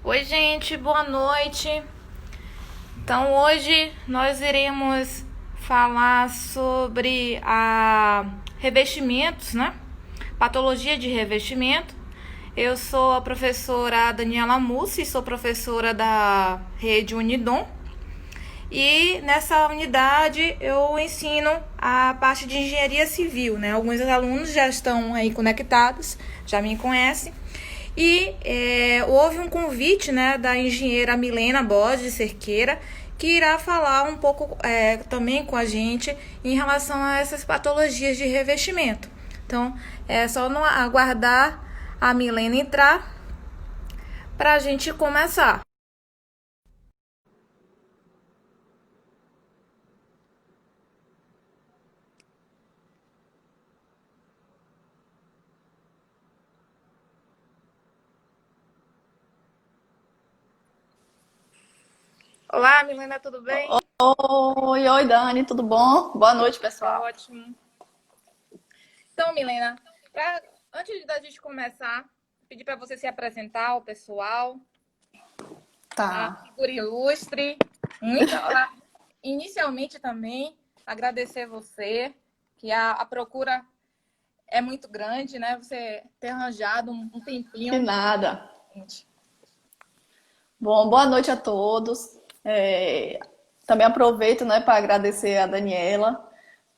Oi, gente, boa noite. Então, hoje nós iremos falar sobre a revestimentos, né? Patologia de revestimento. Eu sou a professora Daniela Mussi, sou professora da rede Unidom. E nessa unidade eu ensino a parte de engenharia civil, né? Alguns alunos já estão aí conectados, já me conhecem. E houve um convite, né, da engenheira Milena Borges Cerqueira, que irá falar um pouco também com a gente em relação a essas patologias de revestimento. Então, é só aguardar a Milena entrar para a gente começar. Olá, Milena, tudo bem? Oi, Dani, tudo bom? Boa noite, pessoal. Ótimo. Então, Milena, antes da gente começar, pedir para você se apresentar ao pessoal, a Tá. figura ilustre. Inicialmente também, agradecer você, que a procura é muito grande, né? Você ter arranjado um Que tempinho. nada. Bom, boa noite a todos. Também aproveito, né, para agradecer a Daniela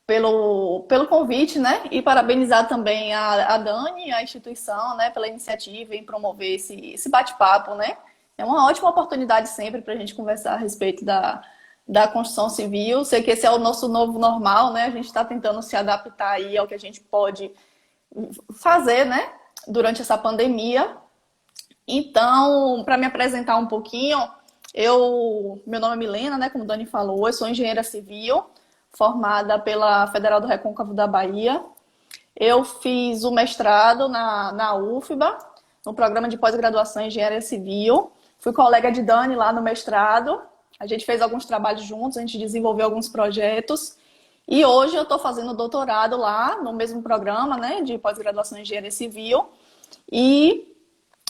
pelo convite, né, e parabenizar também a Dani, a instituição, né, pela iniciativa em promover esse bate-papo, né. É uma ótima oportunidade sempre para a gente conversar a respeito da construção civil. Sei que esse é o nosso novo normal, né, a gente está tentando se adaptar aí ao que a gente pode fazer, né, durante essa pandemia. Então, para me apresentar um pouquinho, meu nome é Milena, né, como o Dani falou, eu sou engenheira civil, formada pela Federal do Recôncavo da Bahia. Eu fiz o mestrado na UFBA, no programa de pós-graduação em engenharia civil. Fui colega de Dani lá no mestrado. A gente fez alguns trabalhos juntos, a gente desenvolveu alguns projetos. E hoje eu estou fazendo doutorado lá, no mesmo programa, né, de pós-graduação em engenharia civil. E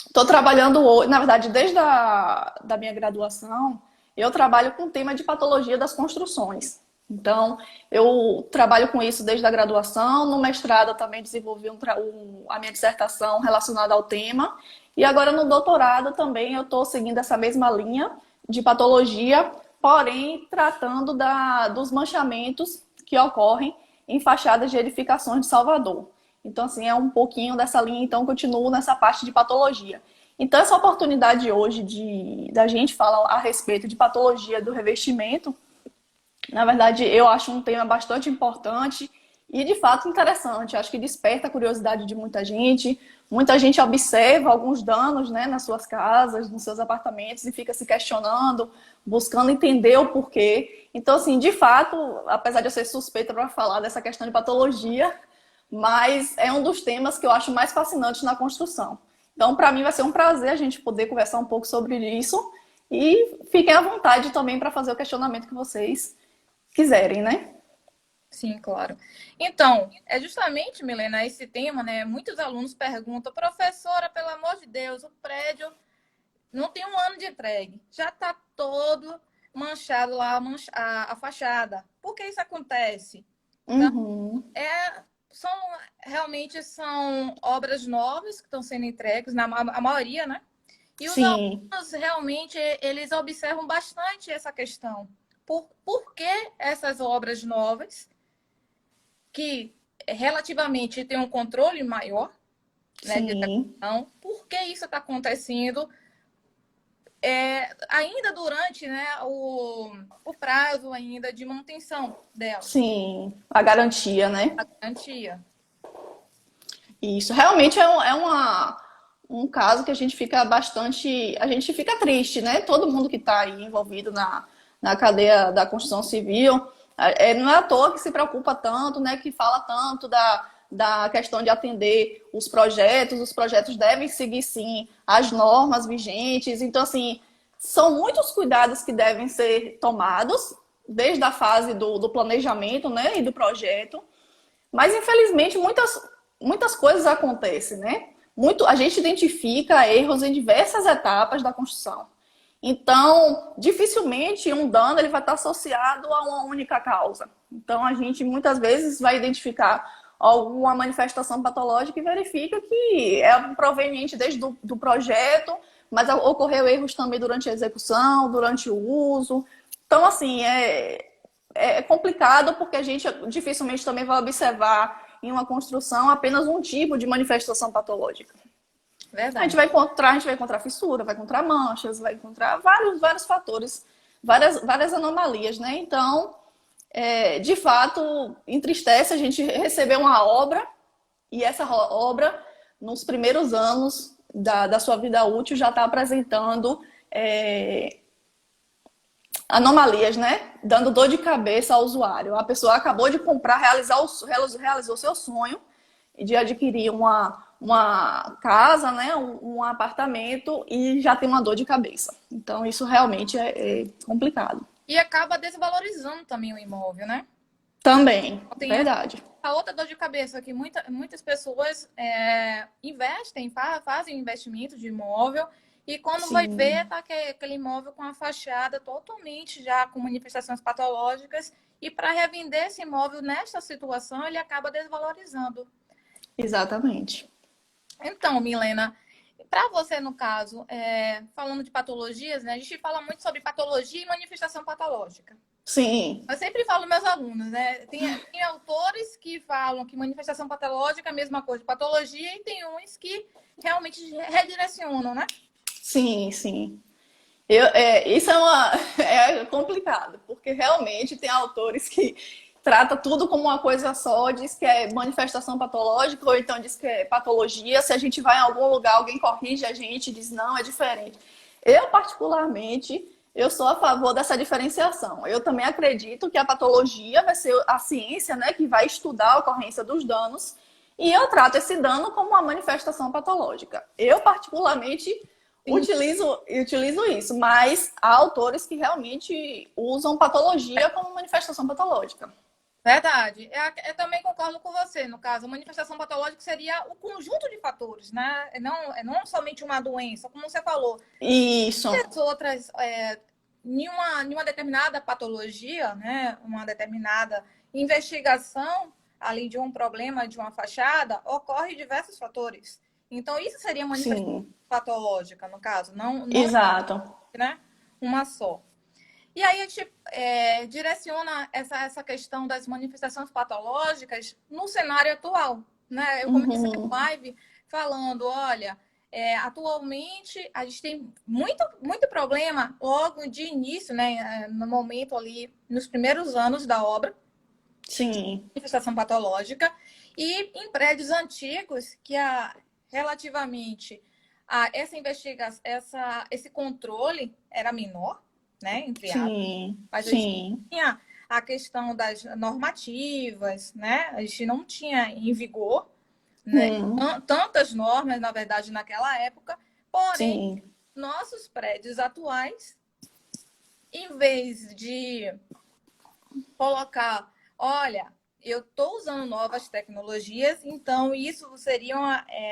estou trabalhando hoje, na verdade, desde da minha graduação, eu trabalho com o tema de patologia das construções. Então, eu trabalho com isso desde a graduação. No mestrado, eu também desenvolvi a minha dissertação relacionada ao tema. E agora, no doutorado, também eu estou seguindo essa mesma linha de patologia, porém, tratando dos manchamentos que ocorrem em fachadas de edificações de Salvador. Então, assim, é um pouquinho dessa linha, então, continuo nessa parte de patologia. Então, essa oportunidade hoje da gente falar a respeito de patologia do revestimento, na verdade, eu acho um tema bastante importante e, de fato, interessante. Acho que desperta a curiosidade de muita gente. Muita gente observa alguns danos, né, nas suas casas, nos seus apartamentos e fica se questionando, buscando entender o porquê. Então, assim, de fato, apesar de eu ser suspeita para falar dessa questão de patologia, mas é um dos temas que eu acho mais fascinantes na construção. Então, para mim, vai ser um prazer a gente poder conversar um pouco sobre isso e fiquem à vontade também para fazer o questionamento que vocês quiserem, né? Sim, claro. Então, é justamente, Milena, esse tema, né? Muitos alunos perguntam, professora, pelo amor de Deus, o prédio não tem um ano de entregue, já está todo manchado lá, a fachada. Por que isso acontece? Então, Uhum. é, são, realmente são obras novas que estão sendo entregues, a maioria, né? E os Sim, alunos realmente eles observam bastante essa questão. Por que essas obras novas, que relativamente têm um controle maior, né, de sim, execução, por que isso está acontecendo ainda durante, né, o prazo ainda de manutenção delas, sim. A garantia, né? a garantia? Isso. Realmente um caso que a gente fica bastante. A gente fica triste, né? Todo mundo que está aí envolvido na cadeia da construção civil. Não é à toa que se preocupa tanto, né? Que fala tanto da questão de atender os projetos devem seguir sim as normas vigentes. Então, assim, são muitos cuidados que devem ser tomados, desde a fase do planejamento, né, e do projeto. Mas, infelizmente, muitas coisas acontecem, né? a gente identifica erros em diversas etapas da construção. Então, dificilmente um dano ele vai estar associado a uma única causa. Então, a gente muitas vezes vai identificar alguma manifestação patológica e verifica que é proveniente desde do projeto, mas ocorreu erros também durante a execução, durante o uso. Então, assim, é complicado porque a gente dificilmente também vai observar em uma construção apenas um tipo de manifestação patológica. Verdade. A gente vai encontrar fissura, vai encontrar manchas, vai encontrar vários fatores, várias anomalias, né? Então, de fato, entristece a gente receber uma obra e essa obra, nos primeiros anos da sua vida útil, já está apresentando anomalias, né? Dando dor de cabeça ao usuário. A pessoa acabou de comprar, realizou seu sonho de adquirir uma casa, né? Um apartamento e já tem uma dor de cabeça. Então, isso realmente é complicado. E acaba desvalorizando também o imóvel, né? Também, Tem verdade. a outra dor de cabeça que muitas pessoas investem, fazem investimento de imóvel e quando vai ver, tá aquele imóvel com a fachada totalmente já com manifestações patológicas e para revender esse imóvel nesta situação, ele acaba desvalorizando. Exatamente. Então, Milena, para você, no caso, falando de patologias, né? A gente fala muito sobre patologia e manifestação patológica. Sim. Eu sempre falo meus alunos, né? Tem autores que falam que manifestação patológica é a mesma coisa de patologia e tem uns que realmente redirecionam, né? Sim, sim. Isso é complicado, porque realmente tem autores que tratam tudo como uma coisa só, diz que é manifestação patológica, ou então diz que é patologia. Se a gente vai em algum lugar, alguém corrige a gente, diz não, é diferente. Eu, particularmente, eu sou a favor dessa diferenciação. Eu também acredito que a patologia vai ser a ciência, né, que vai estudar a ocorrência dos danos, e eu trato esse dano como uma manifestação patológica. Eu, particularmente, utilizo isso, mas há autores que realmente usam patologia como manifestação patológica. Verdade. Eu também concordo com você. No caso, a manifestação patológica seria o conjunto de fatores, né? Não somente uma doença, como você falou. Isso. E as outras, em uma determinada patologia, né? Uma determinada investigação ali de um problema de uma fachada, ocorre diversos fatores. Então, isso seria manifestação patológica, no caso. Não, exato. Né? Uma só. E aí a gente direciona essa questão das manifestações patológicas no cenário atual, né? Eu comecei a live falando, olha, atualmente a gente tem muito problema logo de início, né? No momento ali, nos primeiros anos da obra. Sim. Manifestação patológica. E em prédios antigos, que relativamente a essa investigação, esse controle era menor, né, entre aspas. Mas a gente tinha a questão das normativas, né? A gente não tinha em vigor, né, tantas normas, na verdade, naquela época. Porém, nossos prédios atuais, em vez de colocar, olha, eu estou usando novas tecnologias, então isso seria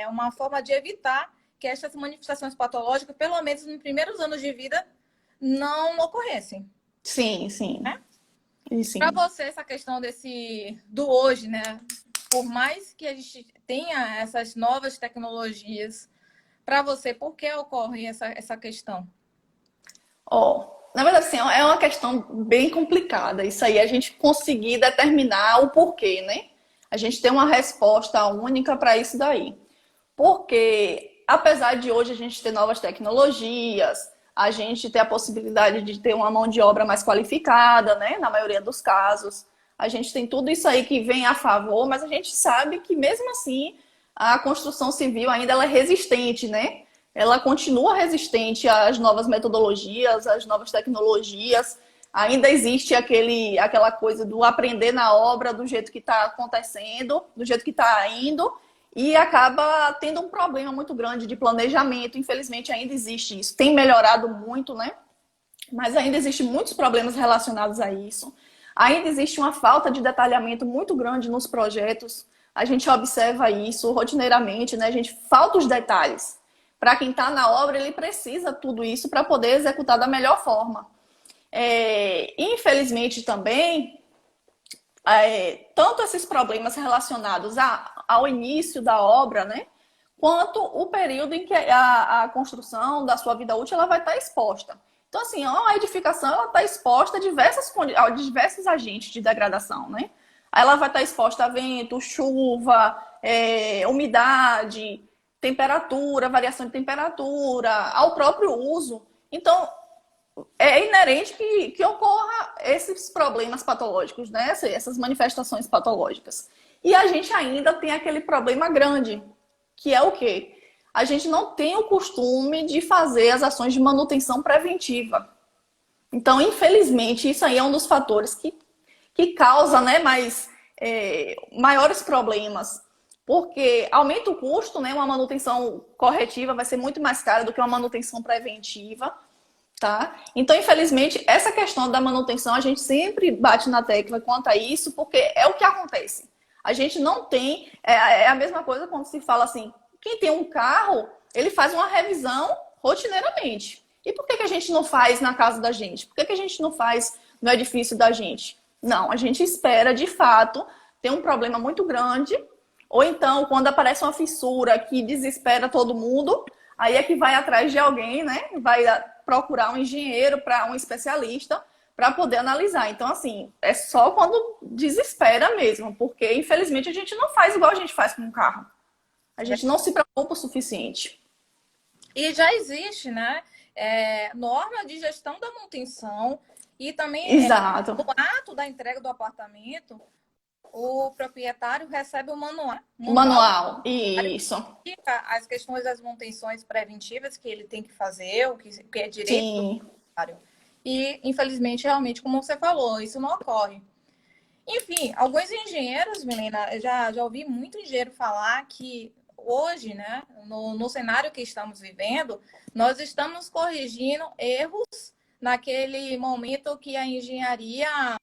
uma forma de evitar que essas manifestações patológicas, pelo menos nos primeiros anos de vida, não ocorressem. Sim, sim. Né? Para você, essa questão do hoje, né? Por mais que a gente tenha essas novas tecnologias, para você, por que ocorre essa questão? Na verdade, assim, é uma questão bem complicada. Isso aí, a gente conseguir determinar o porquê, né? A gente tem uma resposta única para isso daí. Porque, apesar de hoje a gente ter novas tecnologias, a gente ter a possibilidade de ter uma mão de obra mais qualificada, né? Na maioria dos casos. A gente tem tudo isso aí que vem a favor, mas a gente sabe que, mesmo assim, a construção civil ainda ela é resistente, né? Ela continua resistente às novas metodologias, às novas tecnologias. Ainda existe aquela coisa do aprender na obra do jeito que está acontecendo, do jeito que está indo, e acaba tendo um problema muito grande de planejamento. Infelizmente, ainda existe isso. Tem melhorado muito, né? Mas ainda existem muitos problemas relacionados a isso. Ainda existe uma falta de detalhamento muito grande nos projetos. A gente observa isso rotineiramente, né? A gente falta os detalhes. Para quem está na obra, ele precisa tudo isso para poder executar da melhor forma. Infelizmente também, tanto esses problemas relacionados ao início da obra, né? Quanto o período em que a construção da sua vida útil ela vai estar exposta. Então, assim, a edificação ela está exposta a diversos agentes de degradação, né? Ela vai estar exposta a vento, chuva, umidade, temperatura, variação de temperatura, ao próprio uso. Então, é inerente que ocorra esses problemas patológicos, né? Essas manifestações patológicas. E a gente ainda tem aquele problema grande, que é o quê? A gente não tem o costume de fazer as ações de manutenção preventiva. Então, infelizmente, isso aí é um dos fatores que causa, né, maiores problemas. Porque aumenta o custo, né? Uma manutenção corretiva vai ser muito mais cara do que uma manutenção preventiva. Tá? Então, infelizmente, essa questão da manutenção, a gente sempre bate na tecla quanto a isso, porque é o que acontece. A gente não tem... É a mesma coisa quando se fala assim, quem tem um carro, ele faz uma revisão rotineiramente. E por que a gente não faz na casa da gente? Por que a gente não faz no edifício da gente? Não, a gente espera, de fato, ter um problema muito grande, ou então, quando aparece uma fissura que desespera todo mundo, aí é que vai atrás de alguém, né? Vai procurar um engenheiro, um especialista, para poder analisar. Então, assim, é só quando desespera mesmo, porque, infelizmente, a gente não faz igual a gente faz com um carro. A gente não se preocupa o suficiente. E já existe, né? Norma de gestão da manutenção e também Exato. no ato da entrega do apartamento, o proprietário recebe o manual. Manual, isso. As questões das manutenções preventivas que ele tem que fazer, o que é direito do proprietário. E, infelizmente, realmente, como você falou, isso não ocorre. Enfim, alguns engenheiros, Milena, já ouvi muito engenheiro falar que hoje, né, no cenário que estamos vivendo, nós estamos corrigindo erros naquele momento que a engenharia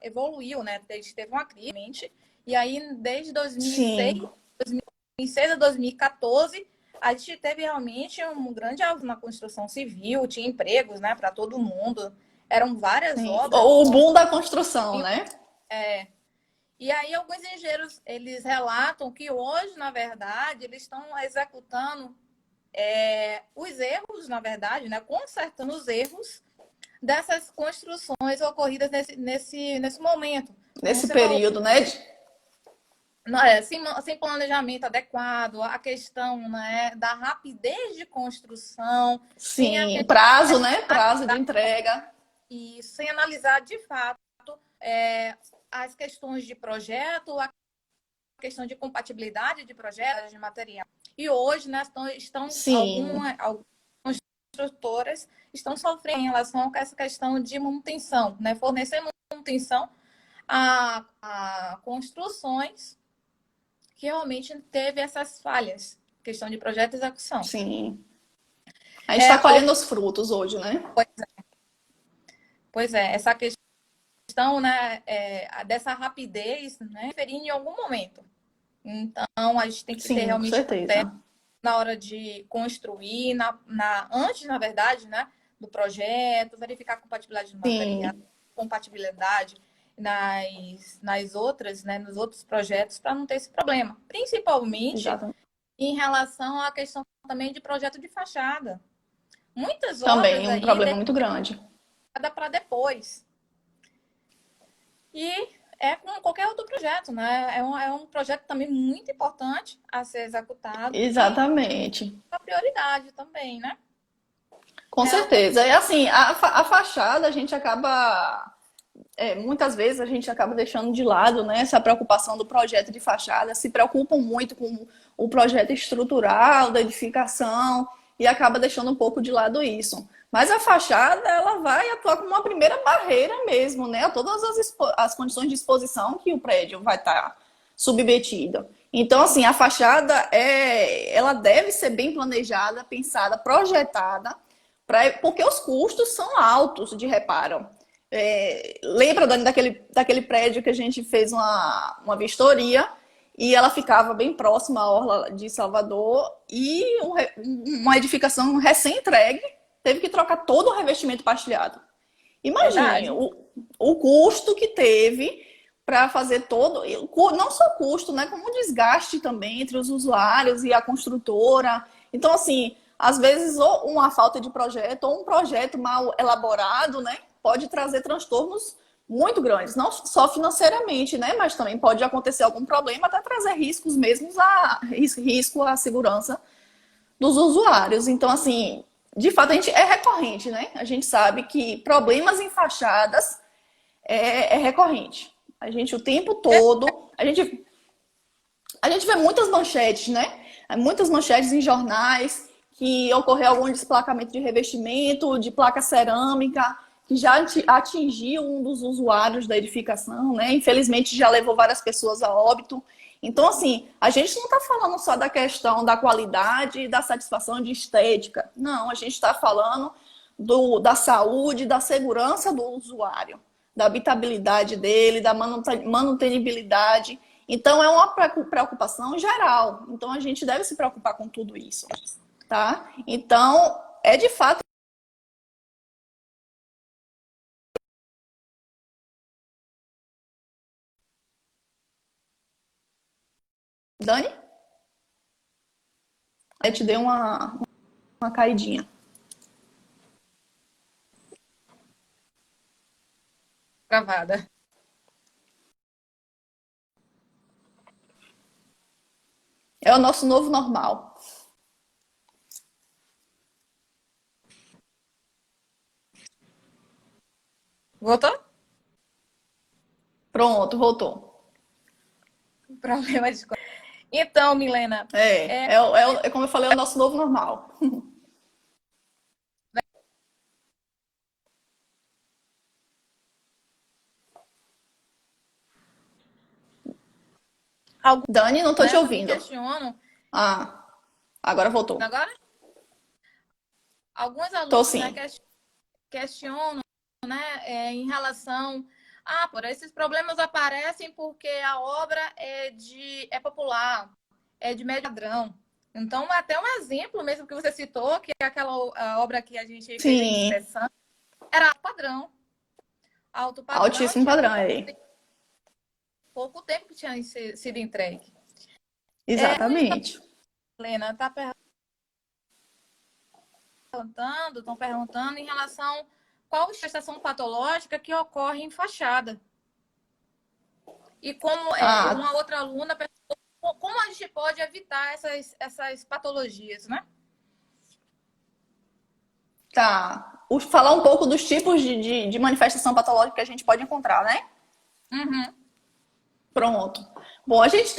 evoluiu, né? A gente teve uma crise, e aí desde 2006 a 2014, a gente teve realmente um grande avanço na construção civil, tinha empregos, né, para todo mundo, eram várias obras. O boom da construção, né? E aí alguns engenheiros, eles relatam que hoje, na verdade, eles estão executando os erros, na verdade, né, consertando os erros dessas construções ocorridas nesse momento. Nesse período, falou, né? Sem planejamento adequado, a questão, né, da rapidez de construção. Sim, prazo, né? Prazo de entrega. E sem analisar, de fato, as questões de projeto, a questão de compatibilidade de projetos, de material. E hoje, né, estão algumas construtoras estão sofrendo em relação a essa questão de manutenção, né? Fornecer manutenção a construções que realmente teve essas falhas, questão de projeto e execução. Sim. A gente está colhendo os frutos hoje, né? Pois é, essa questão, né, dessa rapidez, né, referir em algum momento. Então, a gente tem que ter realmente na hora de construir, antes, na verdade, né, do projeto, verificar a compatibilidade do material, compatibilidade nas outras, né, nos outros projetos, para não ter esse problema. Principalmente em relação à questão também de projeto de fachada. Muitas obras também um problema muito grande. Para depois. E com qualquer outro projeto, né? É um projeto também muito importante a ser executado. Exatamente. A prioridade também, né? Com certeza. E assim, a fachada a gente acaba... muitas vezes a gente acaba deixando de lado, né, essa preocupação do projeto de fachada, se preocupam muito com o projeto estrutural da edificação e acaba deixando um pouco de lado isso. Mas a fachada, ela vai atuar como uma primeira barreira mesmo, né, a todas as condições de exposição que o prédio vai estar submetido. Então, assim, a fachada, ela deve ser bem planejada, pensada, projetada, porque os custos são altos de reparo. Lembra, Dani, daquele prédio que a gente fez uma vistoria e ela ficava bem próxima à orla de Salvador e uma edificação recém-entregue teve que trocar todo o revestimento pastilhado. Imagine Verdade. o custo que teve para fazer todo, não só custo, né, como o desgaste também entre os usuários e a construtora. Então, assim, às vezes ou uma falta de projeto ou um projeto mal elaborado, né, pode trazer transtornos muito grandes, não só financeiramente, né, mas também pode acontecer algum problema, até trazer riscos mesmo risco à segurança dos usuários. Então, assim, de fato, a gente é recorrente, né? A gente sabe que problemas em fachadas é recorrente. A gente, o tempo todo, a gente vê muitas manchetes, né? Muitas manchetes em jornais que ocorreu algum desplacamento de revestimento, de placa cerâmica, que já atingiu um dos usuários da edificação, né? Infelizmente já levou várias pessoas a óbito. Então, assim, a gente não está falando só da questão da qualidade e da satisfação de estética. Não, a gente está falando da saúde, da segurança do usuário, da habitabilidade dele, da manutenibilidade. Então, é uma preocupação geral. Então, a gente deve se preocupar com tudo isso, tá? Então, é de fato. Dani? Aí te dei uma caidinha. Gravada. É o nosso novo normal. Voltou? Pronto, voltou. Problema de. Então, Milena, É como eu falei, é o nosso novo normal. alguns, Dani, não tô te né, me ouvindo. questionam. Ah, agora voltou. Agora, alguns Tô alunos, né, sim. questionam, né, em relação por esses problemas aparecem porque a obra é popular, é de médio padrão. Então, até um exemplo mesmo que você citou, que é aquela a obra que a gente fez a Sim, inspeção, era alto padrão e altíssimo tinha padrão aí. pouco tempo que tinha sido entregue. Exatamente. Helena, está estão perguntando em relação qual manifestação patológica que ocorre em fachada. E como uma outra aluna perguntou, como a gente pode evitar essas patologias, né? Tá. Falar um pouco dos tipos de manifestação patológica que a gente pode encontrar, né? Uhum. Pronto. Bom, a gente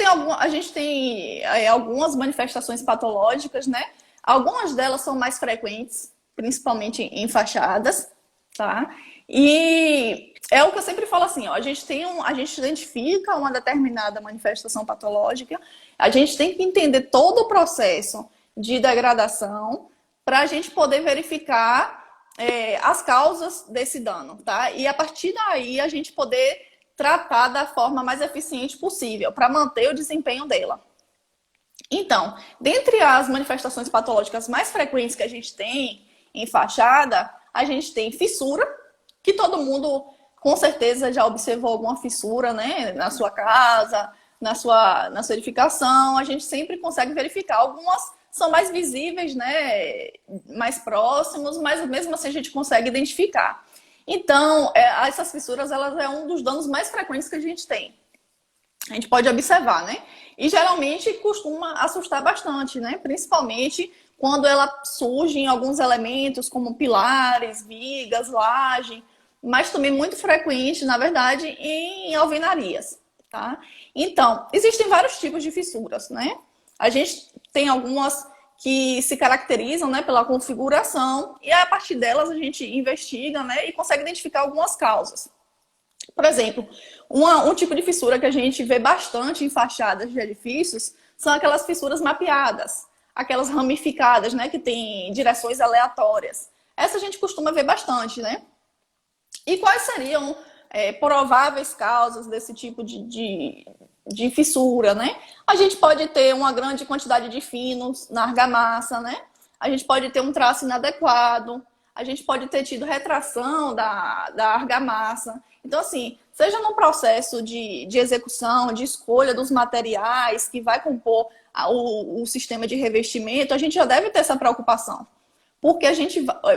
tem algumas manifestações patológicas, né? Algumas delas são mais frequentes, principalmente em fachadas, tá? E é o que eu sempre falo assim, ó, a gente identifica uma determinada manifestação patológica, a gente tem que entender todo o processo de degradação para a gente poder verificar as causas desse dano, tá? E a partir daí a gente poder tratar da forma mais eficiente possível para manter o desempenho dela. Então, dentre as manifestações patológicas mais frequentes que a gente tem em fachada, a gente tem fissura, que todo mundo com certeza já observou alguma fissura, né, na sua casa, na sua edificação. A gente sempre consegue verificar. Algumas são mais visíveis, né, mais próximos, mas mesmo assim a gente consegue identificar. Então, essas fissuras, elas é um dos danos mais frequentes que a gente tem. A gente pode observar, né? E geralmente costuma assustar bastante, né? Principalmente quando ela surge em alguns elementos, como pilares, vigas, laje, mas também muito frequente, na verdade, em alvenarias, tá? Então, existem vários tipos de fissuras, né? A gente tem algumas que se caracterizam, né, pela configuração, e a partir delas a gente investiga, né, e consegue identificar algumas causas. Por exemplo, um tipo de fissura que a gente vê bastante em fachadas de edifícios são aquelas fissuras mapeadas, aquelas ramificadas, né, que tem direções aleatórias. Essa a gente costuma ver bastante, né? E quais seriam prováveis causas desse tipo de fissura, né? A gente pode ter uma grande quantidade de finos na argamassa, né? A gente pode ter um traço inadequado, a gente pode ter tido retração da argamassa. Então, assim, seja no processo de execução, de escolha dos materiais que vai compor o sistema de revestimento, a gente já deve ter essa preocupação. Porque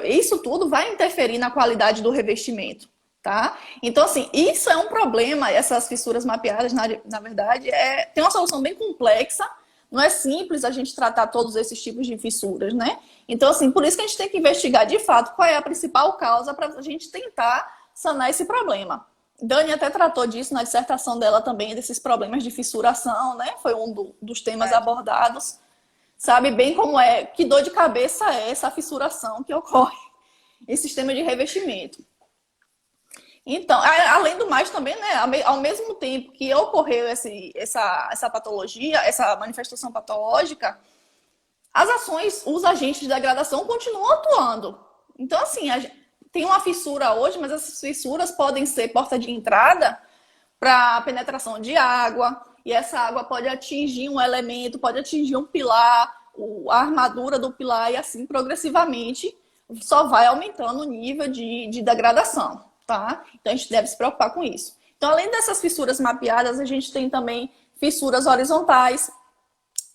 isso tudo vai interferir na qualidade do revestimento, tá? Então, assim, isso é um problema, essas fissuras mapeadas, na verdade, tem uma solução bem complexa, não é simples a gente tratar todos esses tipos de fissuras, né? Então, assim, por isso que a gente tem que investigar de fato qual é a principal causa para a gente tentar sanar esse problema. Dani até tratou disso na dissertação dela também, desses problemas de fissuração, né? Foi um dos temas abordados. Sabe bem como é, que dor de cabeça é essa fissuração que ocorre em sistema de revestimento. Então, além do mais também, né, ao mesmo tempo que ocorreu essa patologia, essa manifestação patológica, os agentes de degradação continuam atuando. Então, assim, tem uma fissura hoje, mas essas fissuras podem ser porta de entrada para penetração de água, e essa água pode atingir um elemento, pode atingir um pilar, a armadura do pilar, e assim progressivamente só vai aumentando o nível de degradação, tá? Então a gente deve se preocupar com isso. Então, além dessas fissuras mapeadas, a gente tem também fissuras horizontais,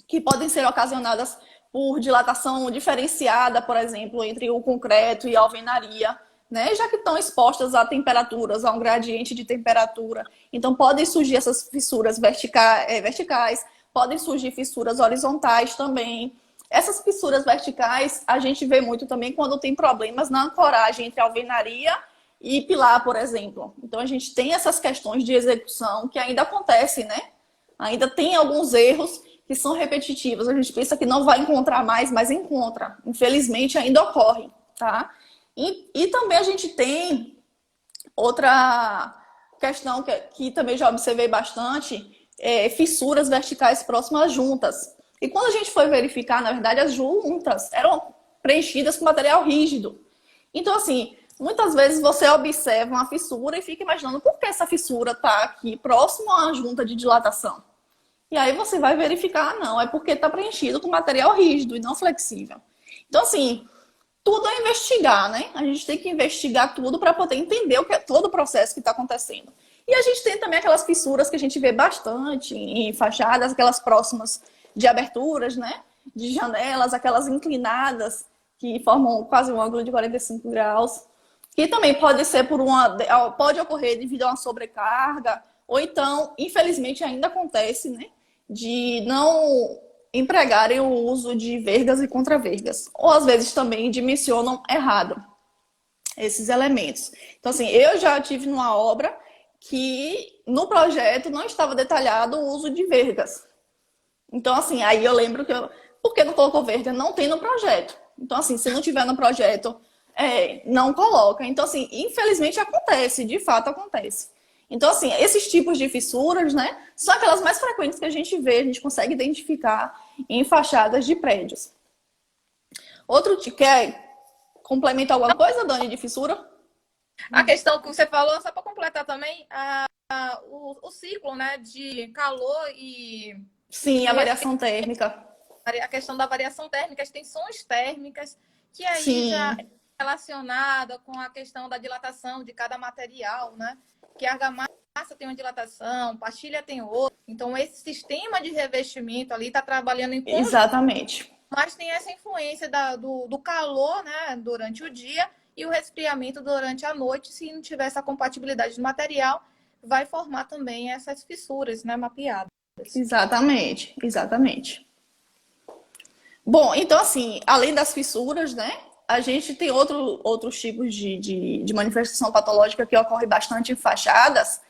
que podem ser ocasionadas por dilatação diferenciada, por exemplo, entre o concreto e a alvenaria, né? Já que estão expostas a temperaturas, a um gradiente de temperatura. Então, podem surgir essas fissuras verticais, podem surgir fissuras horizontais também. Essas fissuras verticais, a gente vê muito também quando tem problemas na ancoragem entre alvenaria e pilar, por exemplo. Então, a gente tem essas questões de execução que ainda acontecem, né? Ainda tem alguns erros que são repetitivos. A gente pensa que não vai encontrar mais, mas encontra. Infelizmente, ainda ocorre, tá? E também a gente tem outra questão que também já observei bastante, fissuras verticais próximas às juntas. E quando a gente foi verificar, na verdade, as juntas eram preenchidas com material rígido. Então, assim, muitas vezes você observa uma fissura e fica imaginando por que essa fissura está aqui próximo à junta de dilatação. E aí você vai verificar, não, é porque está preenchido com material rígido e não flexível. Então, assim, tudo é investigar, né? A gente tem que investigar tudo para poder entender o que é todo o processo que está acontecendo. E a gente tem também aquelas fissuras que a gente vê bastante em fachadas, aquelas próximas de aberturas, né? De janelas, aquelas inclinadas que formam quase um ângulo de 45 graus. Que também pode ser pode ocorrer devido a uma sobrecarga, ou então, infelizmente, ainda acontece, né? De não empregarem o uso de vergas e contravergas. Ou às vezes também dimensionam errado esses elementos. Então, assim, eu já tive numa obra que no projeto não estava detalhado o uso de vergas. Então, assim, aí eu lembro que por que não colocou verga? Não tem no projeto. Então, assim, se não tiver no projeto, não coloca. Então, assim, infelizmente acontece, de fato acontece. Então, assim, esses tipos de fissuras, né, são aquelas mais frequentes que a gente vê, a gente consegue identificar em fachadas de prédios. Outro quer complementar alguma coisa, Dani, de fissura? A questão que você falou, só para completar também, o ciclo, né, de calor e... Sim, a variação térmica. A questão da variação térmica, as tensões térmicas, que aí Sim. já é relacionada com a questão da dilatação de cada material, né? Que a argamassa tem uma dilatação, pastilha tem outra. Então, esse sistema de revestimento ali está trabalhando em conjunto. Exatamente. Mas tem essa influência do calor, né, durante o dia e o resfriamento durante a noite. Se não tiver essa compatibilidade do material, vai formar também essas fissuras, né, mapeadas. Exatamente, exatamente. Bom, então assim, além das fissuras, né, a gente tem outros tipos de manifestação patológica que ocorre bastante em fachadas,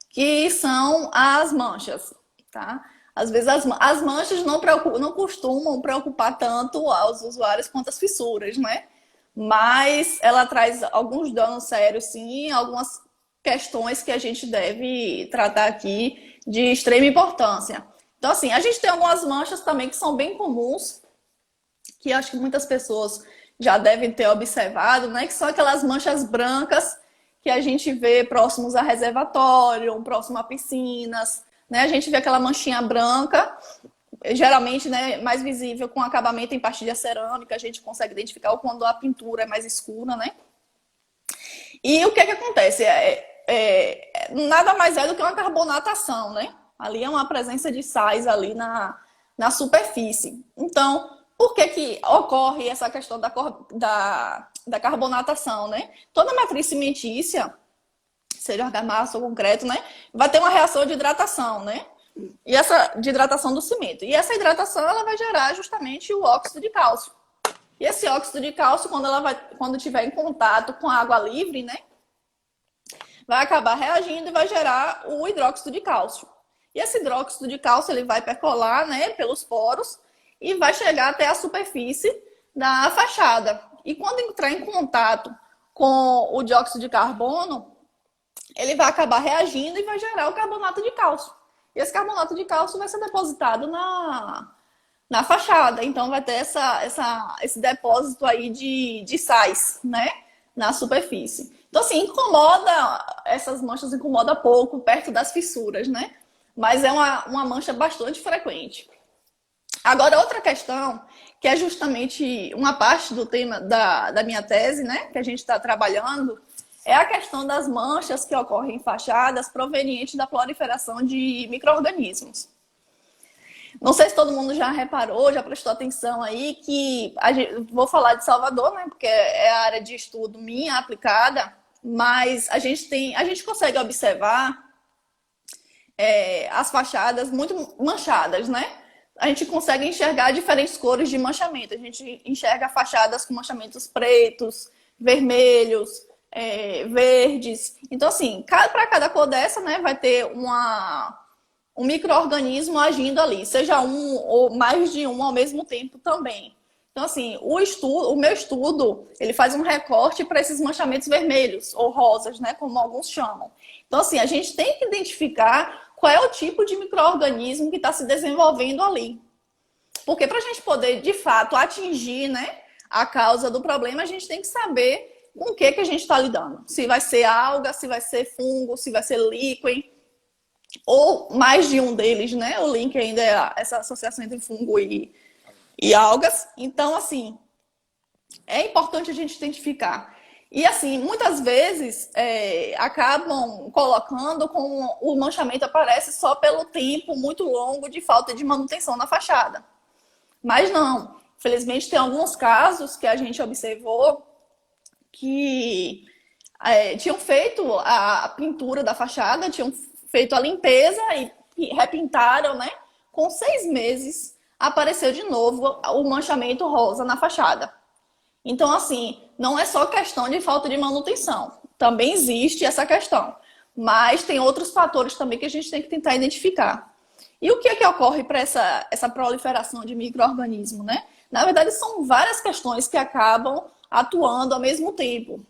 que são as manchas, tá? Às vezes as manchas não costumam preocupar tanto aos usuários quanto as fissuras, né? Mas ela traz alguns danos sérios, sim, algumas questões que a gente deve tratar aqui de extrema importância. Então, assim, a gente tem algumas manchas também que são bem comuns, que acho que muitas pessoas já devem ter observado, né? Que são aquelas manchas brancas que a gente vê próximos a reservatório, próximo a piscinas, né? A gente vê aquela manchinha branca, geralmente, né, mais visível com acabamento em pastilha cerâmica, a gente consegue identificar quando a pintura é mais escura, né? E o que acontece? Nada mais é do que uma carbonatação, né? Ali é uma presença de sais ali na superfície. Então, por que ocorre essa questão da carbonatação, né? Toda matriz cimentícia, seja argamassa ou concreto, né? Vai ter uma reação de hidratação, né? E essa de hidratação do cimento. E essa hidratação, ela vai gerar justamente o óxido de cálcio. E esse óxido de cálcio, quando estiver em contato com a água livre, né? Vai acabar reagindo e vai gerar o hidróxido de cálcio. E esse hidróxido de cálcio, ele vai percolar, né, pelos poros e vai chegar até a superfície da fachada. E quando entrar em contato com o dióxido de carbono, ele vai acabar reagindo e vai gerar o carbonato de cálcio. E esse carbonato de cálcio vai ser depositado na fachada. Então, vai ter esse depósito aí de sais, né, na superfície. Então, assim, essas manchas incomodam pouco perto das fissuras, né? Mas é uma mancha bastante frequente. Agora, outra questão, que é justamente uma parte do tema da minha tese, né, que a gente está trabalhando, é a questão das manchas que ocorrem em fachadas provenientes da proliferação de micro-organismos. Não sei se todo mundo já reparou, já prestou atenção aí, que vou falar de Salvador, né, porque é a área de estudo minha aplicada, mas a gente consegue observar as fachadas muito manchadas, né? A gente consegue enxergar diferentes cores de manchamento. A gente enxerga fachadas com manchamentos pretos, vermelhos, verdes. Então, assim, para cada cor dessa, né, vai ter um micro-organismo agindo ali, seja um ou mais de um ao mesmo tempo também. Então, assim, o meu estudo, ele faz um recorte para esses manchamentos vermelhos ou rosas, né, como alguns chamam. Então, assim, a gente tem que identificar qual é o tipo de micro-organismo que está se desenvolvendo ali. Porque para a gente poder, de fato, atingir, né, a causa do problema, a gente tem que saber com o que a gente está lidando. Se vai ser alga, se vai ser fungo, se vai ser líquen, ou mais de um deles, né? O link ainda é essa associação entre fungo e algas. Então, assim, é importante a gente identificar. E, assim, muitas vezes acabam colocando com o manchamento aparece só pelo tempo muito longo de falta de manutenção na fachada. Mas não. Infelizmente, tem alguns casos que a gente observou que tinham feito a pintura da fachada, tinham feito a limpeza e repintaram, né? Com 6 meses, apareceu de novo o manchamento rosa na fachada. Então, assim, não é só questão de falta de manutenção. Também existe essa questão. Mas tem outros fatores também que a gente tem que tentar identificar. E o que é que ocorre para essa proliferação de micro-organismos, né? Na verdade, são várias questões que acabam atuando ao mesmo tempo.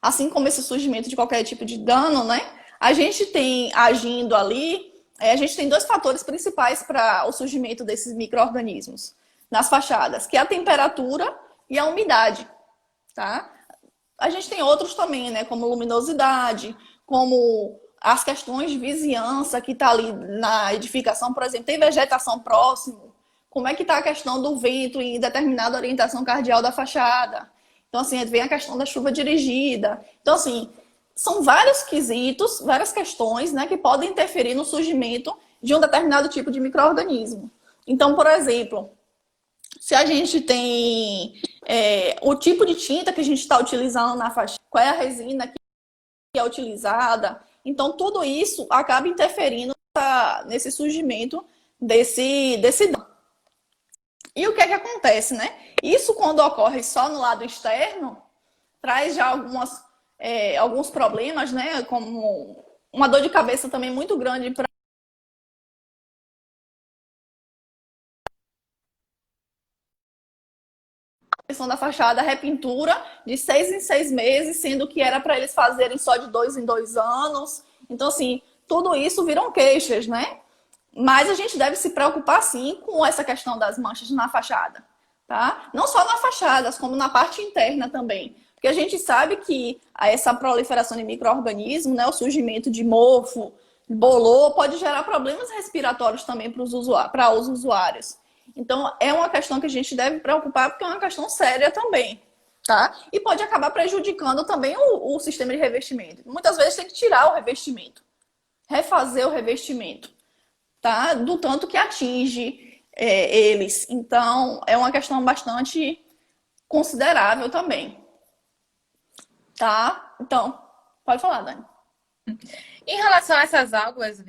Assim como esse surgimento de qualquer tipo de dano, né? A gente tem agindo ali, a gente tem 2 fatores principais para o surgimento desses micro-organismos nas fachadas, que é a temperatura e a umidade, tá? A gente tem outros também, né? Como luminosidade, como as questões de vizinhança que está ali na edificação, por exemplo, tem vegetação próximo, como é que está a questão do vento em determinada orientação cardial da fachada. Então, assim, vem a questão da chuva dirigida. Então, assim, são vários quesitos, várias questões, né, que podem interferir no surgimento de um determinado tipo de micro-organismo. Então, por exemplo, se a gente tem o tipo de tinta que a gente está utilizando na fachada, qual é a resina que é utilizada, então tudo isso acaba interferindo nesse surgimento desse dano. E o que é que acontece, né? Isso, quando ocorre só no lado externo, traz já alguns problemas, né? Como uma dor de cabeça também muito grande para a questão da fachada, repintura de 6 em 6 meses, sendo que era para eles fazerem só de 2 em 2 anos. Então, assim, tudo isso viram queixas, né? Mas a gente deve se preocupar, sim, com essa questão das manchas na fachada, tá? Não só na fachada, como na parte interna também. Porque a gente sabe que essa proliferação de micro-organismos, né, o surgimento de mofo, bolor, pode gerar problemas respiratórios também para os usuários. Então, é uma questão que a gente deve preocupar, porque é uma questão séria também, tá? E pode acabar prejudicando também o sistema de revestimento. Muitas vezes tem que tirar o revestimento, refazer o revestimento, tá? Do tanto que atinge eles. Então, é uma questão bastante considerável também, tá? Então, pode falar, Dani. Em relação a essas algas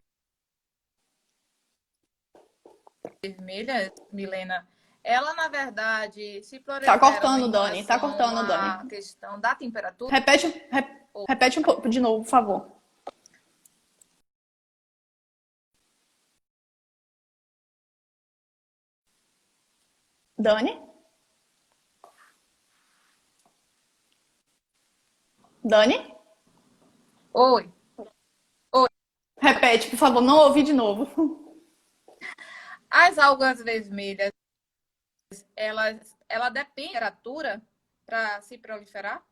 vermelhas, Milena, ela na verdade se Tá proliferam cortando, em Dani. Tá relação cortando, à Dani. questão da temperatura? Repete um pouco de novo, por favor. Dani? Dani? Oi. Oi. Repete, por favor. Não ouvi de novo. As algas vermelhas, ela depende da temperatura para se proliferar?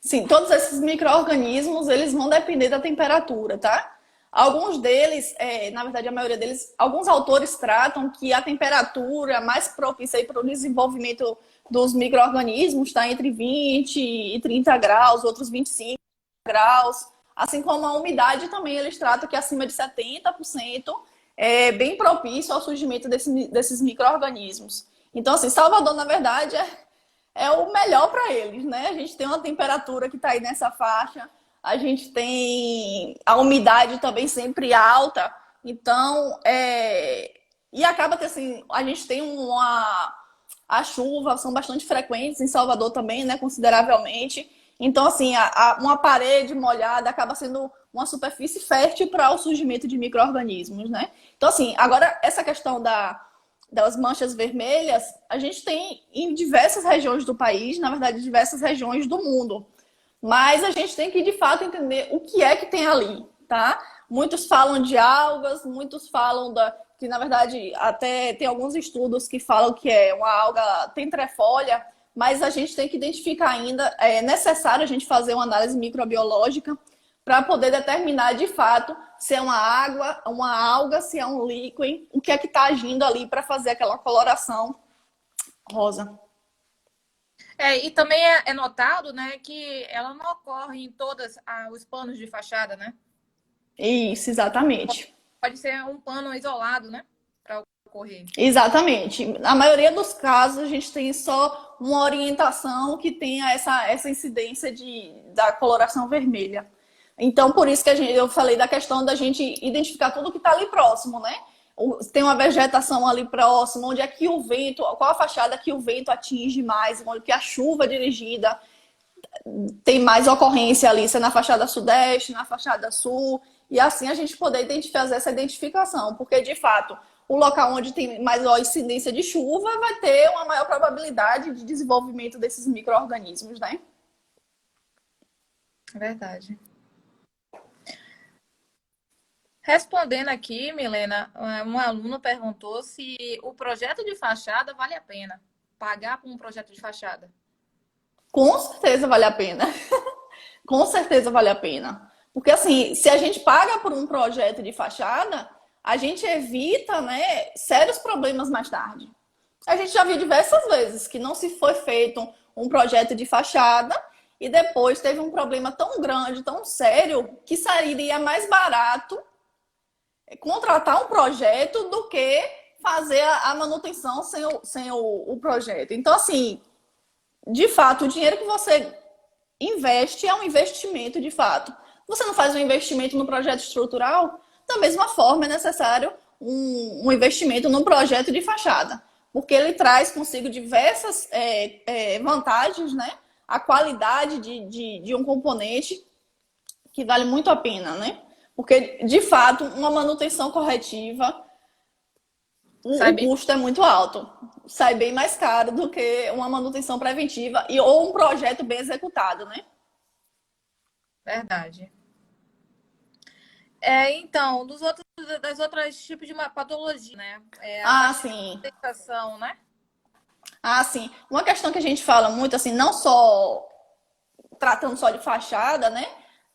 Sim, todos esses micro-organismos, eles vão depender da temperatura, tá? Alguns deles, na verdade a maioria deles, alguns autores tratam que a temperatura mais propícia para o desenvolvimento dos micro-organismos está entre 20 e 30 graus, outros 25 graus. Assim como a umidade também, eles tratam que acima de 70% é bem propício ao surgimento desses micro-organismos. Então, assim, Salvador, na verdade, é o melhor para eles, né? A gente tem uma temperatura que está aí nessa faixa, a gente tem a umidade também sempre alta, então, e acaba que assim, a gente tem a chuva, são bastante frequentes em Salvador também, né? Consideravelmente. Então, assim, uma parede molhada acaba sendo uma superfície fértil para o surgimento de micro-organismos, né? Então, assim, agora essa questão das manchas vermelhas, a gente tem em diversas regiões do país, na verdade, diversas regiões do mundo. Mas a gente tem que, de fato, entender o que é que tem ali, tá? Muitos falam de algas, muitos falam que, na verdade, até tem alguns estudos que falam que é uma alga tentrefólia, mas a gente tem que identificar ainda, é necessário a gente fazer uma análise microbiológica para poder determinar, de fato, se é uma água, uma alga, se é um líquido, o que é que está agindo ali para fazer aquela coloração rosa. E também é notado, né, que ela não ocorre em todos os panos de fachada, né? Isso, exatamente. Pode ser um pano isolado, né, para ocorrer. Exatamente. Na maioria dos casos, a gente tem só uma orientação que tenha essa incidência da coloração vermelha. Então, por isso que eu falei da questão da gente identificar tudo que está ali próximo, né? Tem uma vegetação ali próxima, onde é que o vento, qual a fachada que o vento atinge mais, onde que a chuva dirigida tem mais ocorrência ali, se é na fachada sudeste, na fachada sul, e assim a gente poder fazer essa identificação, porque de fato o local onde tem maior incidência de chuva vai ter uma maior probabilidade de desenvolvimento desses micro-organismos, né? Verdade. Respondendo aqui, Milena, um aluno perguntou se o projeto de fachada vale a pena pagar por um projeto de fachada. Com certeza vale a pena. Com certeza vale a pena. Porque assim, se a gente paga por um projeto de fachada, a gente evita, né, sérios problemas mais tarde. A gente já viu diversas vezes que não se foi feito um projeto de fachada e depois teve um problema tão grande, tão sério, que sairia mais barato contratar um projeto do que fazer a manutenção sem o projeto. Então, assim, de fato, o dinheiro que você investe é um investimento de fato. Você não faz um investimento no projeto estrutural, da mesma forma é necessário um investimento no projeto de fachada, porque ele traz consigo diversas vantagens, né? A qualidade de um componente que vale muito a pena, né? Porque, de fato, uma manutenção corretiva, o custo é muito alto. Sai bem mais caro do que uma manutenção preventiva ou um projeto bem executado, né? Verdade. Então, das outras tipos de patologia, né? Sim. Né? Sim. Uma questão que a gente fala muito, assim, não só tratando só de fachada, né?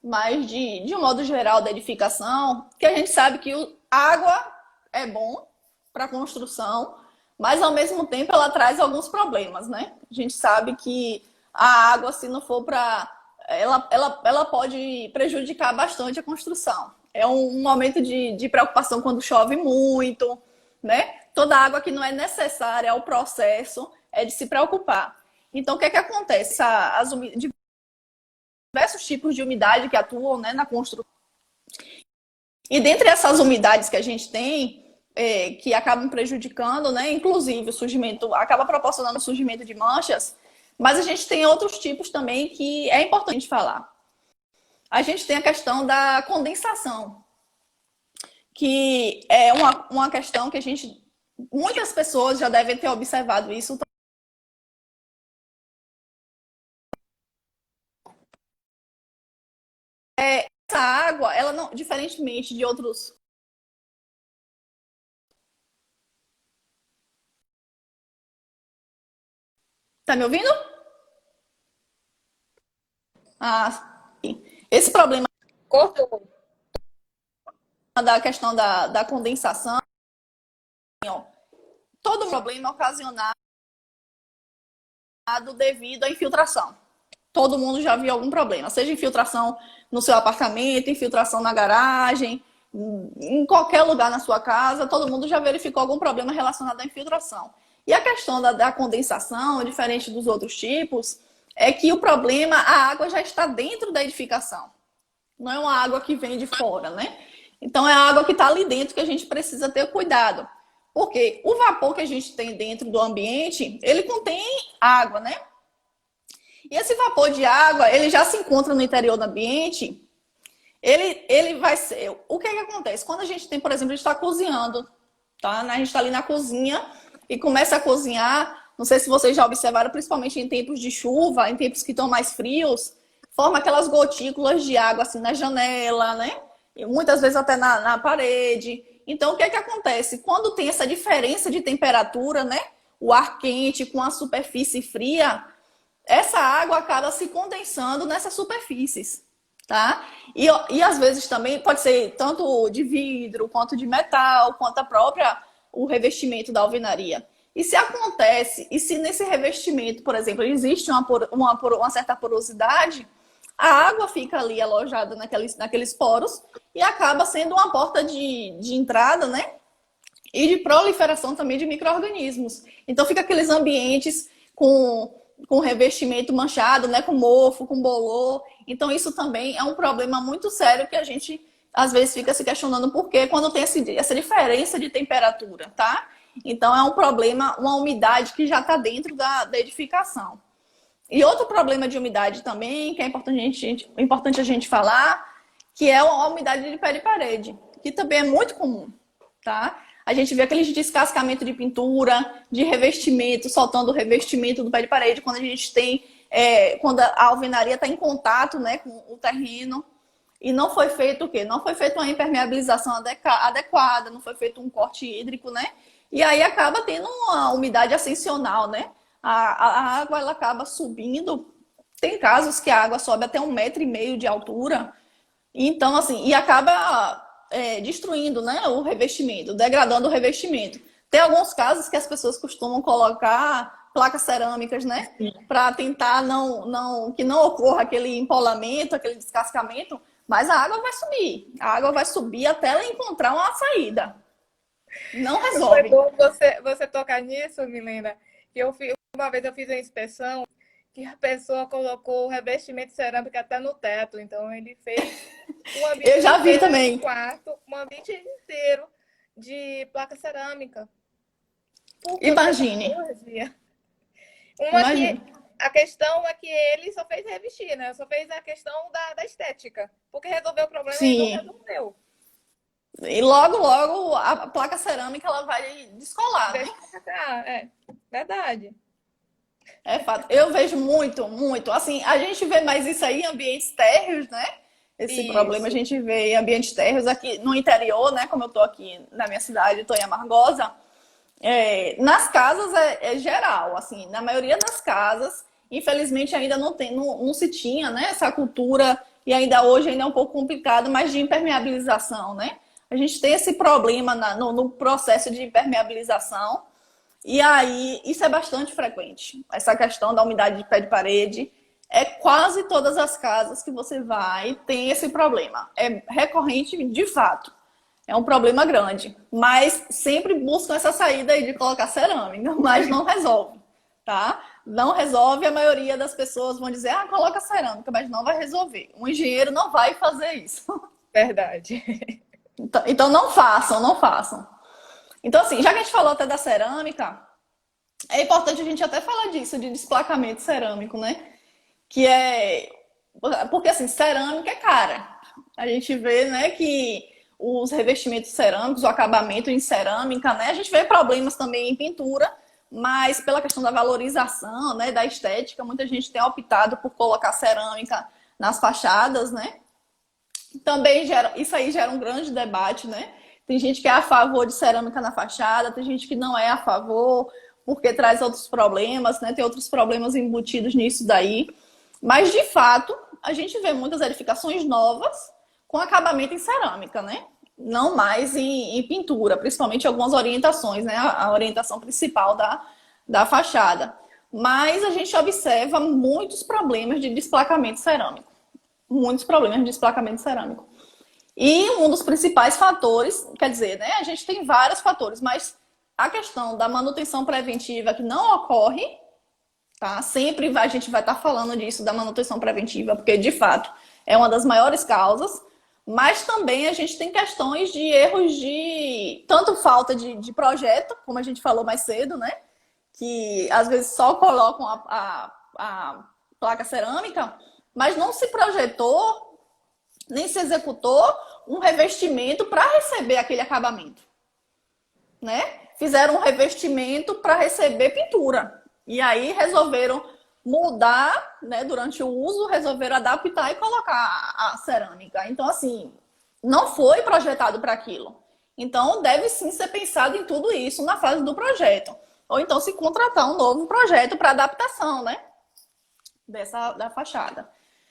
mas de um modo geral da edificação, que a gente sabe que água é bom para construção, mas ao mesmo tempo ela traz alguns problemas, né? A gente sabe que a água, se não for para... Ela pode prejudicar bastante a construção. É um momento de preocupação quando chove muito, né? Toda água que não é necessária ao processo é de se preocupar. Então, o que é que acontece? Diversos tipos de umidade que atuam, né, na construção. E dentre essas umidades que a gente tem, que acabam prejudicando, né, inclusive o surgimento, acaba proporcionando o surgimento de manchas, mas a gente tem outros tipos também que é importante falar. A gente tem a questão da condensação, que é uma questão que muitas pessoas já devem ter observado isso. Essa água, ela não, diferentemente de outros... Tá me ouvindo? Sim. Esse problema Cortou. da questão da condensação, ó, todo problema é ocasionado devido à infiltração. Todo mundo já viu algum problema, seja infiltração no seu apartamento, infiltração na garagem, em qualquer lugar na sua casa, todo mundo já verificou algum problema relacionado à infiltração. E a questão da condensação, diferente dos outros tipos, é que o problema, a água já está dentro da edificação. Não é uma água que vem de fora, né? Então é a água que está ali dentro que a gente precisa ter cuidado. Porque o vapor que a gente tem dentro do ambiente, ele contém água, né? E esse vapor de água, ele já se encontra no interior do ambiente, ele vai ser... O que é que acontece? Quando a gente tem, por exemplo, a gente está cozinhando, tá? A gente está ali na cozinha e começa a cozinhar, não sei se vocês já observaram, principalmente em tempos de chuva, em tempos que estão mais frios, forma aquelas gotículas de água assim na janela, né? E muitas vezes até na parede. Então, o que é que acontece? Quando tem essa diferença de temperatura, né? O ar quente com a superfície fria, essa água acaba se condensando nessas superfícies, tá? E às vezes também pode ser tanto de vidro, quanto de metal, quanto o revestimento da alvenaria. E se acontece, e se nesse revestimento, por exemplo, existe uma certa porosidade, a água fica ali alojada naqueles poros e acaba sendo uma porta de entrada, né? E de proliferação também de micro-organismos. Então fica aqueles ambientes com revestimento manchado, né? Com mofo, com bolor. Então isso também é um problema muito sério que a gente às vezes fica se questionando por quê quando tem essa diferença de temperatura, tá? Então é um problema, uma umidade que já está dentro da edificação. E outro problema de umidade também, que é importante a gente falar, que é a umidade de pé de parede, que também é muito comum, tá? A gente vê aquele descascamento de pintura, de revestimento, soltando o revestimento do pé de parede, quando a gente tem, quando a alvenaria está em contato, né, com o terreno, e não foi feito o quê? Não foi feita uma impermeabilização adequada, não foi feito um corte hídrico, né? E aí acaba tendo uma umidade ascensional, né? A água ela acaba subindo. Tem casos que a água sobe até 1,5 m de altura. Então, assim, e acaba destruindo, né, o revestimento, degradando o revestimento. Tem alguns casos que as pessoas costumam colocar placas cerâmicas, né? Para tentar que não ocorra aquele empolamento, aquele descascamento, mas a água vai subir. A água vai subir até ela encontrar uma saída. Não resolve. Foi bom você tocar nisso, Milena. Uma vez eu fiz uma inspeção que a pessoa colocou o revestimento cerâmico até no teto. Então, ele fez um ambiente eu já vi também. no quarto, um ambiente inteiro de placa cerâmica. Imagine. A questão é que ele só fez revestir, né? Só fez a questão da estética. Porque resolveu o problema e não resolveu. E logo a placa cerâmica ela vai descolar, né? Verdade. É fato. Eu vejo muito. Assim, a gente vê mais isso aí em ambientes térreos, né? Esse problema a gente vê em ambientes térreos aqui no interior, né? Como eu tô aqui na minha cidade, tô em Amargosa. Nas casas é geral, assim, na maioria das casas, infelizmente ainda não se tinha, né, essa cultura e ainda hoje ainda é um pouco complicado, mas de impermeabilização, né? A gente tem esse problema no processo de impermeabilização, e aí isso é bastante frequente. Essa questão da umidade de pé de parede, é quase todas as casas que você vai tem esse problema. É recorrente de fato. É um problema grande, mas sempre buscam essa saída aí de colocar cerâmica, mas não resolve, tá? Não resolve, a maioria das pessoas vão dizer, coloca cerâmica, mas não vai resolver. Um engenheiro não vai fazer isso. Verdade. Então não façam, não façam. Então assim, já que a gente falou até da cerâmica, é importante a gente até falar disso, de desplacamento cerâmico, né? Que é... Porque assim, cerâmica é cara. A gente vê, né, que os revestimentos cerâmicos, o acabamento em cerâmica, né? A gente vê problemas também em pintura, mas pela questão da valorização, né, da estética, muita gente tem optado por colocar cerâmica nas fachadas, né? Também isso aí gera um grande debate, né? Tem gente que é a favor de cerâmica na fachada, tem gente que não é a favor, porque traz outros problemas, né? Tem outros problemas embutidos nisso daí. Mas, de fato, a gente vê muitas edificações novas com acabamento em cerâmica, né? Não mais em pintura, principalmente algumas orientações, né? A orientação principal da fachada. Mas a gente observa muitos problemas de desplacamento cerâmico. Muitos problemas de desplacamento cerâmico. E um dos principais fatores, quer dizer, né? A gente tem vários fatores, mas a questão da manutenção preventiva que não ocorre, tá? Sempre a gente vai estar falando disso, da manutenção preventiva, porque de fato é uma das maiores causas, mas também a gente tem questões de erros de tanto falta de projeto, como a gente falou mais cedo, né? Que às vezes só colocam a placa cerâmica, mas não se projetou, nem se executou um revestimento para receber aquele acabamento, né? Fizeram um revestimento para receber pintura. E aí resolveram mudar, né, durante o uso, resolveram adaptar e colocar a cerâmica. Então, assim, não foi projetado para aquilo. Então, deve sim ser pensado em tudo isso na fase do projeto. Ou então se contratar um novo projeto para adaptação, né? Da fachada,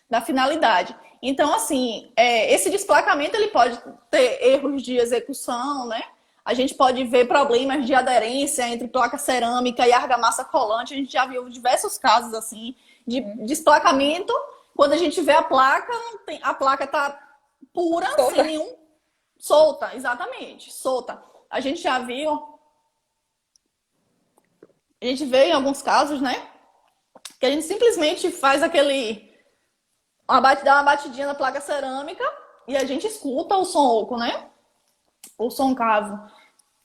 da finalidade. Então, assim, esse desplacamento ele pode ter erros de execução, né? A gente pode ver problemas de aderência entre placa cerâmica e argamassa colante. A gente já viu diversos casos assim de desplacamento. Quando a gente vê a placa, a placa tá pura, Solta. sem nenhum... Solta, exatamente, solta. A gente já viu... A gente vê em alguns casos, né? Que a gente simplesmente faz dá uma batidinha na placa cerâmica e a gente escuta o som oco, né? O som cavo.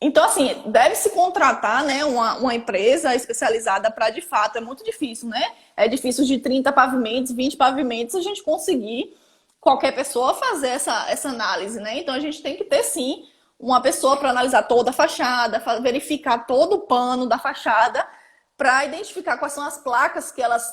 Então, assim, deve-se contratar, né, uma empresa especializada para, de fato, é muito difícil, né? É difícil de 30 pavimentos, 20 pavimentos, a gente conseguir qualquer pessoa fazer essa análise, né? Então, a gente tem que ter, sim, uma pessoa para analisar toda a fachada, verificar todo o pano da fachada, para identificar quais são as placas que elas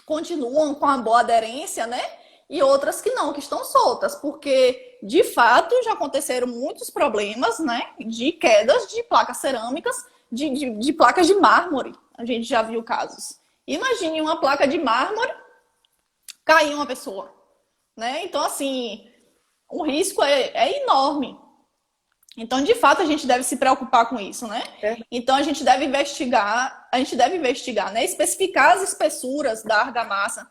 continuam com a boa aderência, né? E outras que não, que estão soltas, porque, de fato, já aconteceram muitos problemas, né? De quedas de placas cerâmicas, de placas de mármore. A gente já viu casos. Imagine uma placa de mármore cair em uma pessoa, né? Então, assim, o risco é enorme. Então, de fato, a gente deve se preocupar com isso, né? Então, a gente deve investigar, né? Especificar as espessuras da argamassa.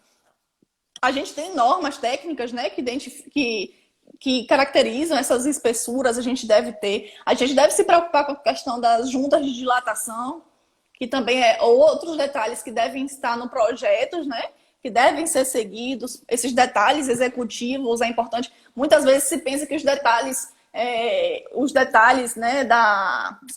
A gente tem normas técnicas, né? Que caracterizam essas espessuras, a gente deve ter. A gente deve se preocupar com a questão das juntas de dilatação, que também é outros detalhes que devem estar no projeto, né? Que devem ser seguidos. Esses detalhes executivos é importante. Muitas vezes se pensa que os detalhes, né,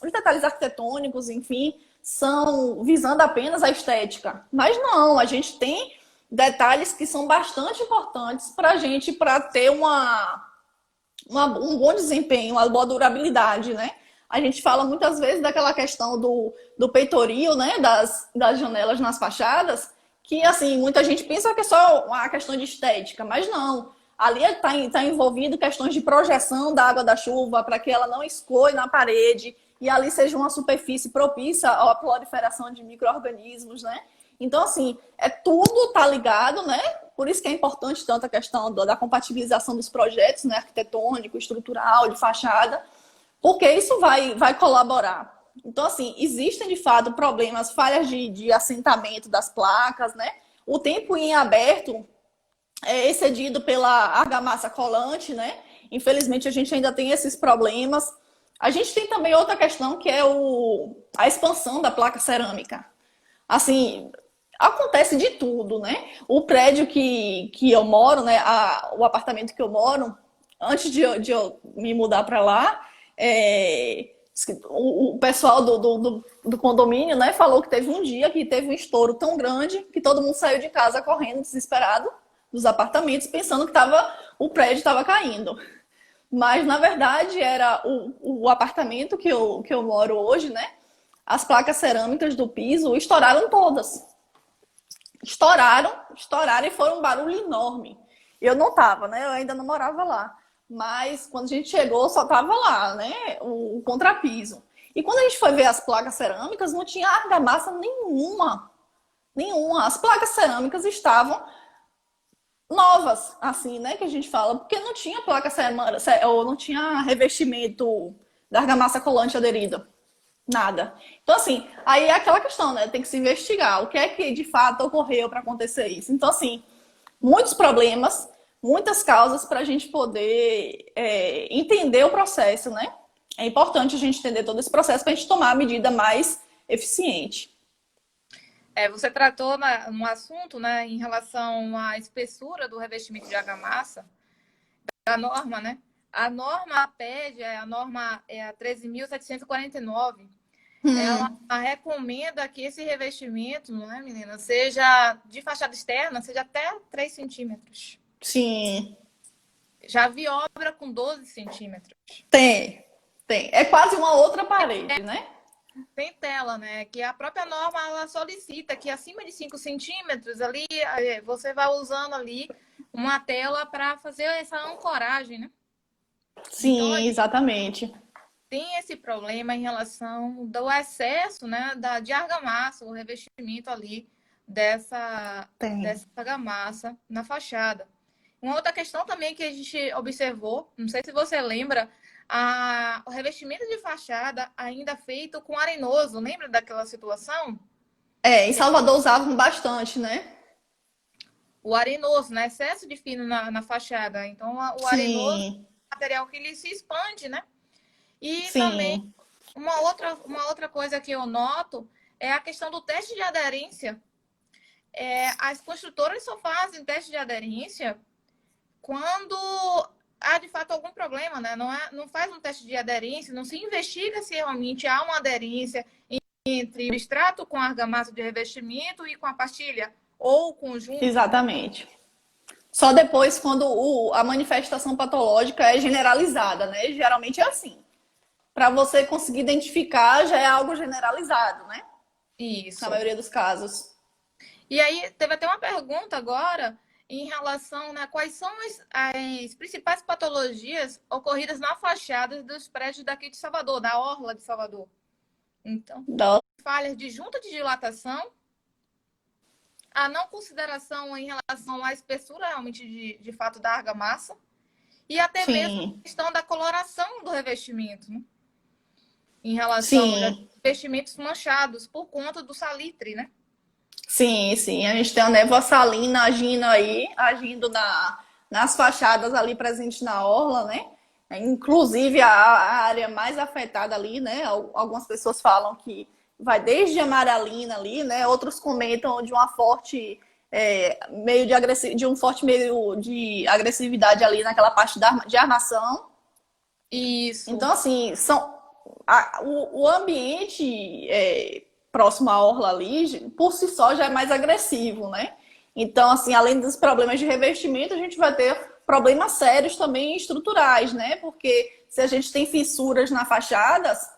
os detalhes arquitetônicos, enfim, são visando apenas a estética. Mas não, a gente tem detalhes que são bastante importantes para a gente, para ter um bom desempenho, uma boa durabilidade, né? A gente fala muitas vezes daquela questão do peitoril, né, das janelas nas fachadas, que, assim, muita gente pensa que é só uma questão de estética, mas não. Ali está envolvido questões de projeção da água da chuva para que ela não escoe na parede e ali seja uma superfície propícia à proliferação de micro-organismos, né? Então, assim, tudo tá ligado, né? Por isso que é importante tanto a questão da compatibilização dos projetos, né, arquitetônico, estrutural, de fachada, porque isso vai colaborar. Então, assim, existem de fato problemas, falhas de assentamento das placas, né? O tempo em aberto é excedido pela argamassa colante, né? Infelizmente, a gente ainda tem esses problemas. A gente tem também outra questão que é a expansão da placa cerâmica. Assim, acontece de tudo, né? O prédio que eu moro, né? O apartamento que eu moro, antes de eu me mudar para lá, o pessoal do condomínio, né, falou que teve um dia que teve um estouro tão grande que todo mundo saiu de casa correndo, desesperado, dos apartamentos, pensando que o prédio estava caindo. Mas, na verdade, era o apartamento que eu moro hoje, né? As placas cerâmicas do piso estouraram todas. Estouraram e foram um barulho enorme. Eu não estava, né? Eu ainda não morava lá. Mas quando a gente chegou, só estava lá, né? O contrapiso. E quando a gente foi ver as placas cerâmicas, não tinha argamassa nenhuma. Nenhuma. As placas cerâmicas estavam novas, assim, né? Que a gente fala, porque não tinha placa cerâmica, ou não tinha revestimento da argamassa colante aderida. Nada. Então, assim, aí é aquela questão, né? Tem que se investigar o que é que de fato ocorreu para acontecer isso. Então, assim, muitos problemas, muitas causas para a gente poder entender o processo, né? É importante a gente entender todo esse processo para a gente tomar a medida mais eficiente. Você tratou no assunto, né, em relação à espessura do revestimento de argamassa, da norma, né? A norma pede, a norma é a 13.749. Ela recomenda que esse revestimento, não é, menina, seja de fachada externa, seja até 3 centímetros. Sim. Já vi obra com 12 centímetros. Tem. É quase uma outra parede, né? Tem tela, né? Que a própria norma ela solicita que acima de 5 centímetros ali você vai usando ali uma tela para fazer essa ancoragem, né? Sim, então, exatamente. Tem esse problema em relação do excesso, né, de argamassa, o revestimento ali dessa argamassa na fachada. Uma outra questão também que a gente observou, não sei se você lembra, o revestimento de fachada ainda feito com arenoso. Lembra daquela situação? Em Salvador usavam bastante, né? O arenoso, né? Excesso de fino na fachada. Então, o arenoso é um material que ele se expande, né? E também, uma outra coisa que eu noto é a questão do teste de aderência. As construtoras só fazem teste de aderência quando há de fato algum problema, né? Não faz um teste de aderência, não se investiga se realmente há uma aderência entre o extrato com a argamassa de revestimento e com a pastilha ou o conjunto. Exatamente. Só depois quando a manifestação patológica é generalizada, né? Geralmente é assim. Para você conseguir identificar, já é algo generalizado, né? Isso. Na maioria dos casos. E aí, teve até uma pergunta agora em relação a quais são as principais patologias ocorridas na fachada dos prédios daqui de Salvador, da orla de Salvador. Então, falhas de junta de dilatação, a não consideração em relação à espessura realmente de fato da argamassa e até mesmo a questão da coloração do revestimento, né? Em relação a revestimentos manchados por conta do salitre, né? Sim. A gente tem a névoa salina agindo nas fachadas ali presentes na orla, né? Inclusive a área mais afetada ali, né? Algumas pessoas falam que vai desde a amarelina ali, né? Outros comentam de uma forte de um forte meio de agressividade ali naquela parte de armação. Isso. Então, assim, o ambiente próximo à orla ali, por si só, já é mais agressivo, né? Então, assim, além dos problemas de revestimento, a gente vai ter problemas sérios também estruturais, né? Porque se a gente tem fissuras nas fachadas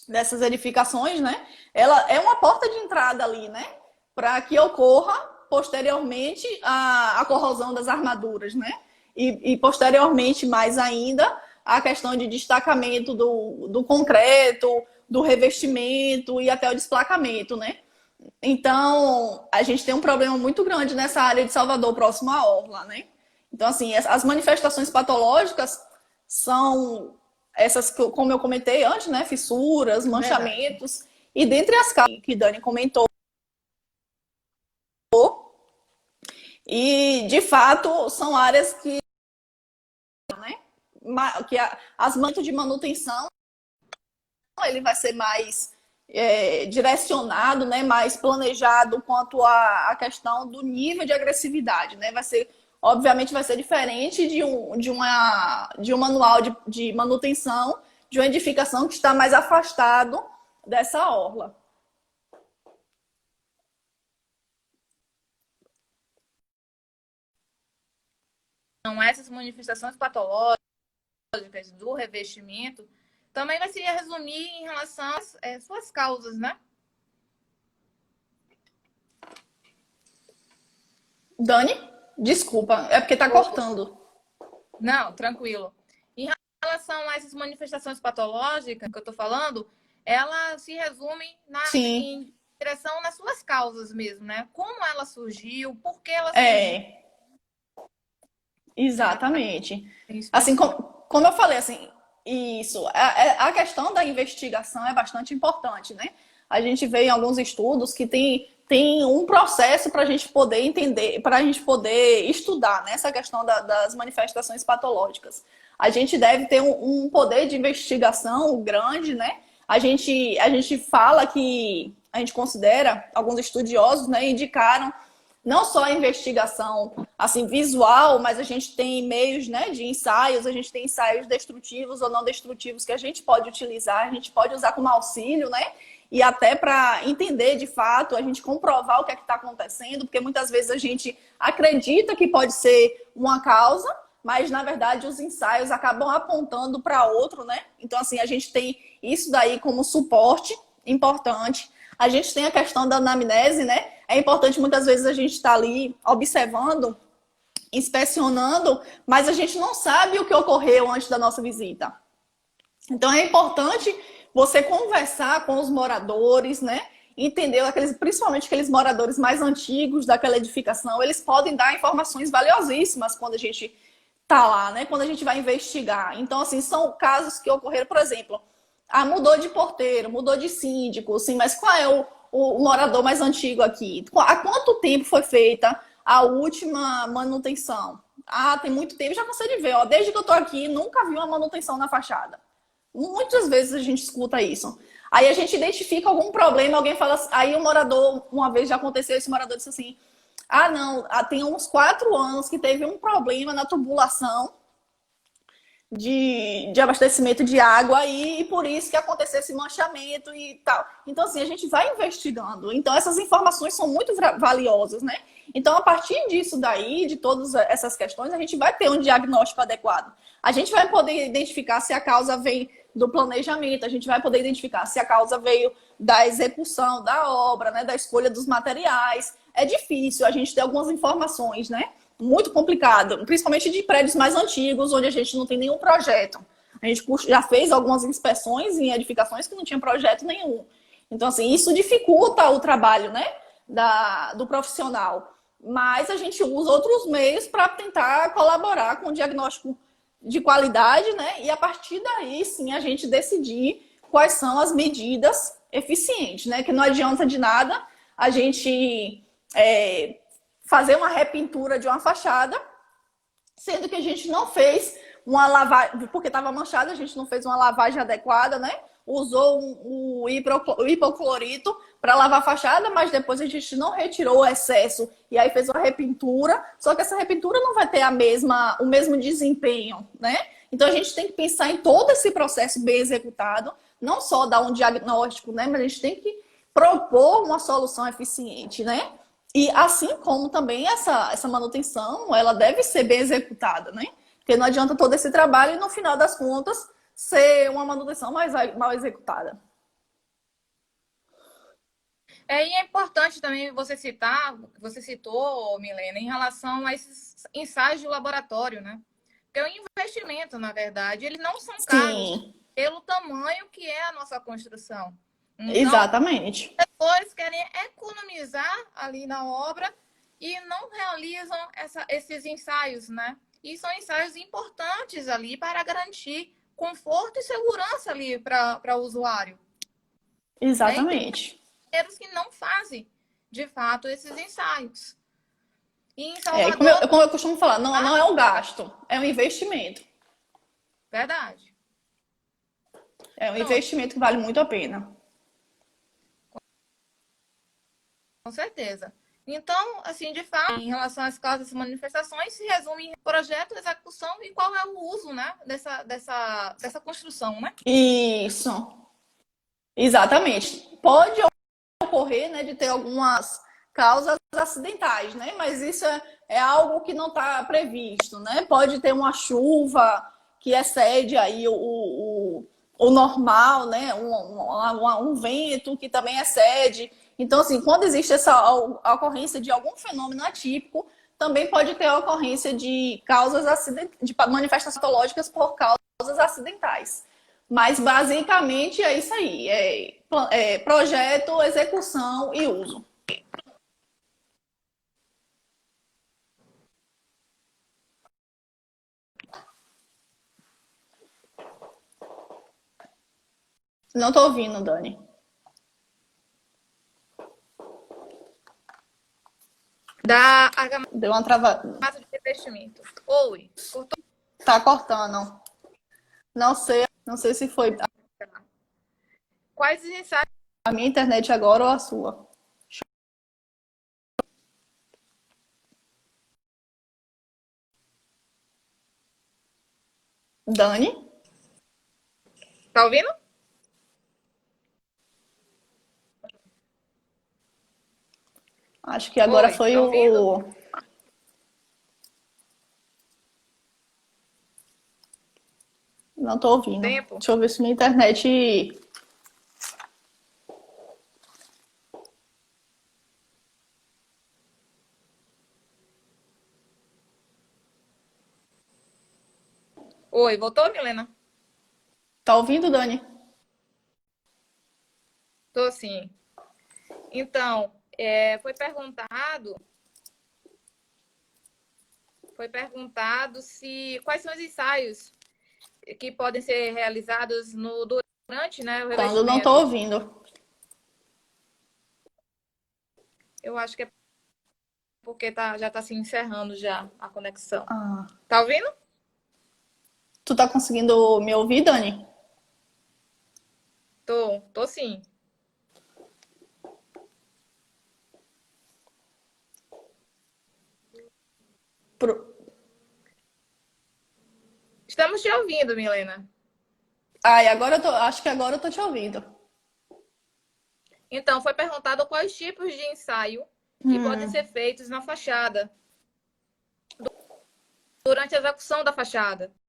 dessas edificações, né? Ela é uma porta de entrada ali, né? Para que ocorra posteriormente a corrosão das armaduras, né? E posteriormente, mais ainda, a questão de destacamento do concreto, do revestimento e até o desplacamento, né? Então, a gente tem um problema muito grande nessa área de Salvador, próximo à Orla, né? Então, assim, as manifestações patológicas são essas, como eu comentei antes, né? Fissuras, Verdade. manchamentos, e dentre as causas que Dani comentou, e de fato são áreas que as mantas de manutenção ele vai ser mais direcionado, né, mais planejado quanto à questão do nível de agressividade, né? Vai ser, obviamente, vai ser diferente de um manual de manutenção de uma edificação que está mais afastado dessa orla. Então, essas manifestações patológicas do revestimento também vai se resumir em relação às suas causas, né? Dani, desculpa, é porque está cortando. Não, tranquilo. Em relação a essas manifestações patológicas que eu estou falando, elas se resumem Sim, em direção nas suas causas mesmo, né? Como ela surgiu, por que ela surgiu, é, exatamente. Assim, inspeção. como eu falei, assim, isso, a questão da investigação é bastante importante, né? A gente vê em alguns estudos que tem um processo para a gente poder entender, para a gente poder estudar, né, essa questão das manifestações patológicas. A gente deve ter um poder de investigação grande, né? A gente fala que, a gente considera, alguns estudiosos, né, indicaram não só a investigação assim visual, mas a gente tem meios, né, de ensaios, a gente tem ensaios destrutivos ou não destrutivos que a gente pode utilizar, a gente pode usar como auxílio, né? E até para entender de fato, a gente comprovar o que é que está acontecendo, porque muitas vezes a gente acredita que pode ser uma causa, mas na verdade os ensaios acabam apontando para outro, né? Então, assim, a gente tem isso daí como suporte importante. A gente tem a questão da anamnese, né? É importante muitas vezes a gente estar ali observando, inspecionando, mas a gente não sabe o que ocorreu antes da nossa visita. Então é importante você conversar com os moradores, né? Entender principalmente aqueles moradores mais antigos daquela edificação, eles podem dar informações valiosíssimas quando a gente tá lá, né? Quando a gente vai investigar. Então, assim, são casos que ocorreram, por exemplo, mudou de porteiro, mudou de síndico, assim, mas qual é o morador mais antigo aqui? Há quanto tempo foi feita a última manutenção? Ah, tem muito tempo, já cansei de ver, ó, desde que eu tô aqui, nunca vi uma manutenção na fachada. Muitas vezes a gente escuta isso. Aí a gente identifica algum problema, alguém fala, aí o morador, uma vez já aconteceu, esse morador disse assim, não, tem uns 4 anos que teve um problema na tubulação de abastecimento de água e por isso que aconteceu esse manchamento e tal. Então, assim, a gente vai investigando. Então, essas informações são muito valiosas, né? Então, a partir disso daí, de todas essas questões, a gente vai ter um diagnóstico adequado. A gente vai poder identificar se a causa vem do planejamento, a gente vai poder identificar se a causa veio da execução da obra, né, da escolha dos materiais. É difícil a gente ter algumas informações, né? Muito complicado, principalmente de prédios mais antigos, onde a gente não tem nenhum projeto. A gente já fez algumas inspeções em edificações que não tinha projeto nenhum. Então, assim, isso dificulta o trabalho, né, do profissional. Mas a gente usa outros meios para tentar colaborar com o diagnóstico de qualidade, né? E a partir daí, sim, a gente decidir quais são as medidas eficientes, né? Que não adianta de nada a gente fazer uma repintura de uma fachada, sendo que a gente não fez uma lavagem, porque estava manchada, a gente não fez uma lavagem adequada, né? Usou o hipoclorito para lavar a fachada, mas depois a gente não retirou o excesso e aí fez uma repintura. Só que essa repintura não vai ter o mesmo desempenho, né? Então a gente tem que pensar em todo esse processo bem executado, não só dar um diagnóstico, né? Mas a gente tem que propor uma solução eficiente, né? E assim como também essa manutenção, ela deve ser bem executada, né? Porque não adianta todo esse trabalho e no final das contas ser uma manutenção mal executada. E é importante também você citar, você citou, Milena, em relação a esses ensaios de laboratório, né? Porque o investimento, na verdade, eles não são caros Sim, pelo tamanho que é a nossa construção. Então, Exatamente. pessoas querem economizar ali na obra e não realizam esses ensaios, né? E são ensaios importantes ali para garantir conforto e segurança ali para o usuário, né? E tem Exatamente. engenheiros que não fazem, de fato, esses ensaios. E em É, Salvador, como eu costumo falar, não é ah, um gasto, é um investimento. verdade. É um Pronto, investimento que vale muito a pena. com certeza. Então, assim, de fato, em relação às causas e manifestações, se resume em projeto, execução e qual é o uso, né, dessa construção, né? Isso, exatamente. Pode ocorrer, né, de ter algumas causas acidentais, né? Mas isso é algo que não está previsto, né? Pode ter uma chuva que excede aí o normal, né? Um vento que também excede. Então, assim, quando existe essa ocorrência de algum fenômeno atípico, também pode ter a ocorrência de causas de manifestações patológicas por causas acidentais. Mas basicamente é isso aí: projeto, execução e uso. Não estou ouvindo, Dani. Da Deu uma travada. argamassa de revestimento. Oi, cortou. Tá cortando. Não sei se foi Quais os ensaios? a minha internet agora ou a sua. Dani? Tá ouvindo? Acho que agora Oi, foi tá ouvindo? o. Não estou ouvindo. Tempo. Deixa eu ver se minha internet. Oi, voltou, Milena? Tá ouvindo, Dani? Tô sim. Então, foi perguntado se quais são os ensaios que podem ser realizados durante, né, o Quando não estou revestimento. ouvindo. Eu acho que é porque já está se encerrando já a conexão. Ah. Tá ouvindo? Tu tá conseguindo me ouvir, Dani? Tô sim. Pro... Estamos te ouvindo, Milena. Ai, acho que agora eu tô te ouvindo. Então, foi perguntado quais tipos de ensaio que podem ser feitos na fachada, durante a execução da fachada.